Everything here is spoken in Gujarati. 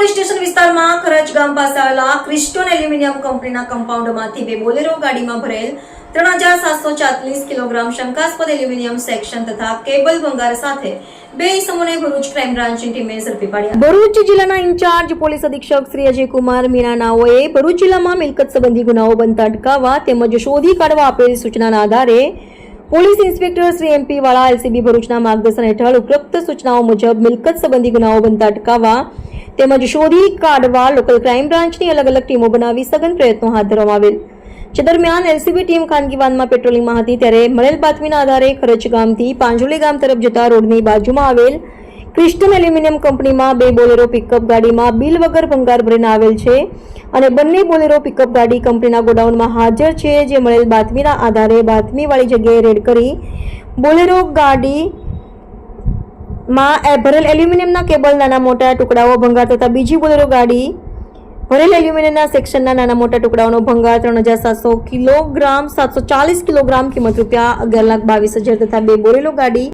પોલીસ સ્ટેશન વિસ્તારમાં ખરજ ગામ પાસે આવેલા ક્રિસ્ટોન એલ્યુમિનિયમ કંપનીના કમ્પાઉન્ડમાંથી બે બોલેરો ગાડીમાં ભરેલ 3740 કિલોગ્રામ શંકાસ્પદ એલ્યુમિનિયમ સેક્શન તથા કેબલ ભંગાર સાથે બે ઇસમોને ભરૂચ ક્રાઇમ બ્રાન્ચની ટીમે ઝડપી પાડ્યા. ભરૂચ જિલ્લાના ઇન્ચાર્જ પોલીસ અધિક્ષક શ્રી અજયકુમાર મીણાનાઓએ ભરૂચ જિલ્લામાં મિલકત સંબંધી ગુનાઓ બનતા અટકાવવા તેમજ શોધી કાઢવા આપેલ સૂચનાના આધારે પોલીસ ઇન્સ્પેક્ટર શ્રી એમપી વાળા એલસીબી ભરૂચના માર્ગદર્શન હેઠળ ઉપરોક્ત સૂચનાઓ મુજબ મિલકત સંબંધી ગુનાઓ બનતા અટકાવવા તેમજ શોધી કાઢવા લોકલ ક્રાઇમ બ્રાન્ચની અલગ અલગ ટીમો બનાવી સઘન પ્રયત્નો હાથ ધરવામાં આવેલ. જે દરમિયાન એલસીબી ટીમ ખાનગી વાહનમાં પેટ્રોલિંગમાં હતી ત્યારે મળેલ બાતમીના આધારે ખરચ ગામથી પાંજોલી ગામ તરફ જતા રોડની બાજુમાં આવેલ ક્રિસ્ટન એલ્યુમિનિયમ કંપનીમાં બે બોલેરો પિકઅપ ગાડીમાં બિલ વગર ભંગાર ભરીને આવેલ છે અને બંને બોલેરો પિકઅપ ગાડી કંપનીના ગોડાઉનમાં હાજર છે. જે મળેલ બાતમીના આધારે બાતમીવાળી જગ્યાએ રેડ કરી બોલેરો ગાડીમાં ભરેલ એલ્યુમિનિયમના કેબલ નાના મોટા ટુકડાઓ ભંગાર તથા બીજી બોલેરો ગાડી ભરેલ એલ્યુમિનિયમના સેક્શનના નાના મોટા ટુકડાઓનો ભંગાર 3700 કિલોગ્રામ 740 કિલોગ્રામ કિંમત રૂપિયા 11,22,000 તથા બે બોલેરો ગાડી